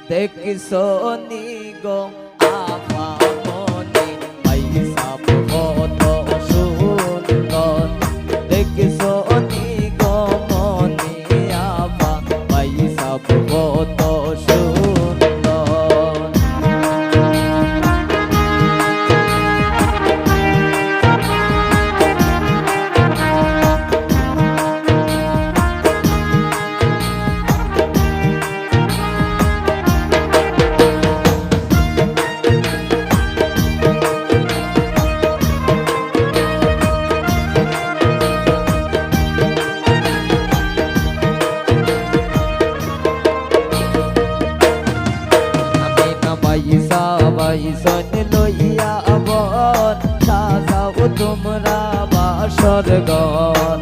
দেখিছো নি গো আপামনি পয়সা কত সুন্দর দেখিছো নি গো মনি আপা পয়সা কত সুন্দর পয়সা বাইসন লইয়া বন সাজাও তোমরা বাসর ঘর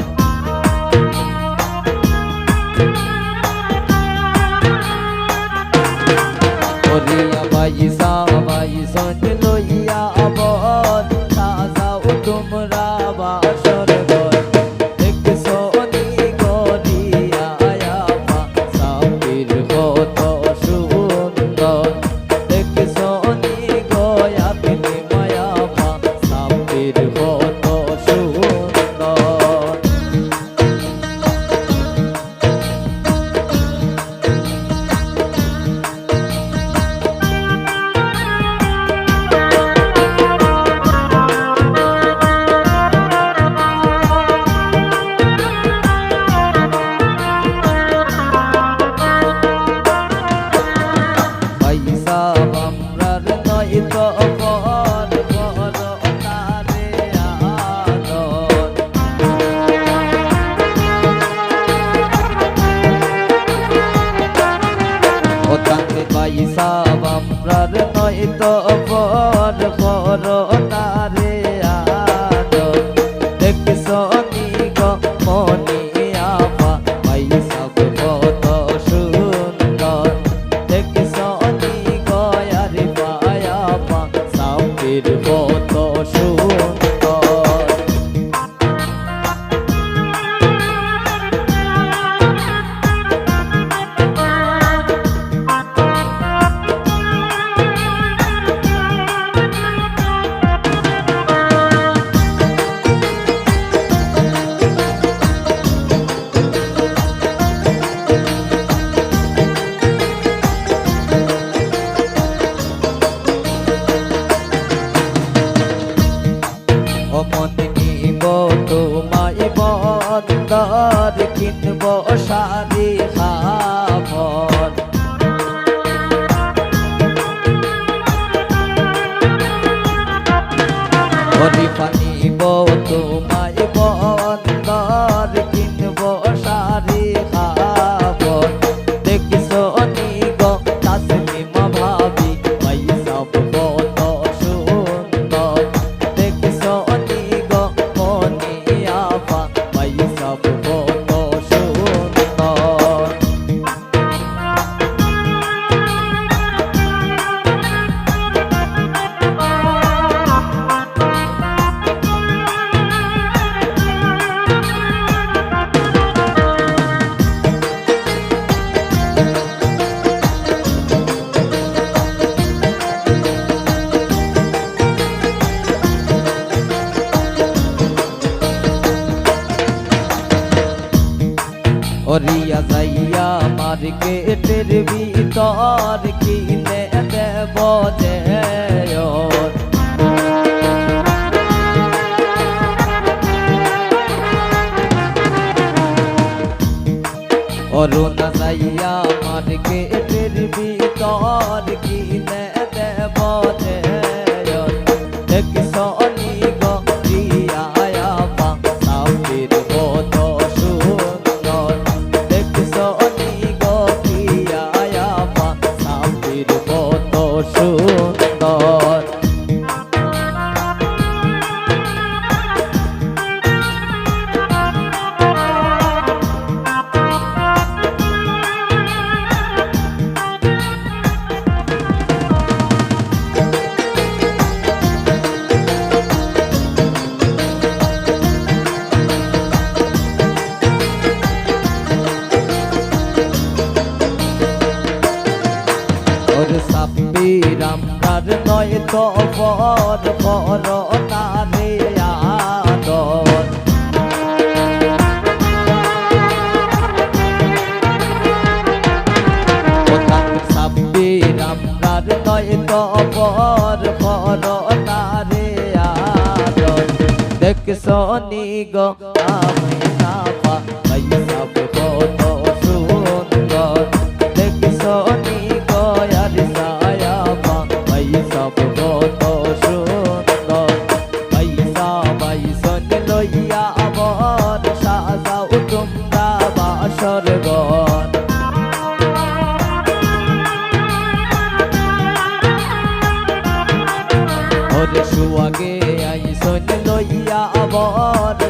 ওরিয়া পয়সা বাইসন লইয়া বন সাজাও তোমরা বাসর ঘর দেখছো নি গরিয়া আপা সাবির কত সুন্দর পয়সা বামরার নয় তো পর পর তারে আদর দেখছো নি গো মনি আপা পয়সা কত সুন্দর দেখছো নি গো আরে পায়াপা সাবির কত সুন্দর মনে নিব তোমায় বন্দর কিনব শাড়ি খাবর হরিফা নিব তোমায় বন্দর কিনব শাড়ি খাবর দেখছো নি গো তাসমিমা ভাবি পয়সা কত সুন্দর দেখছো নি গো মনি আপা পয়সা কত সুন্দর ওরিয়া যাইয়া মার্কেটের ভিতর কিনে দেব যে অরুণা যাইয়া মার্কেটের ভিতর কিনে দেব যে দেখছো নি গো রিয়া আপা সাবির কত সুন্দর দেখছো নি গো রিয়া আপা সাবির কত সুন্দর রামরার নয় তো বর বর নারে আদর সাব্বি রামরার নয় তো বর বর নারে আদর দেখছো নি গো আমি না পা সব কত সুন্দর দেখছো নি গো আর সায়া পা সব কত সুন্দর পয়সা বাইসন লইয়া আবার সাজাও তোমরা বাসর ঘর ওরে সুয়াগে আইসন লইয়া আবার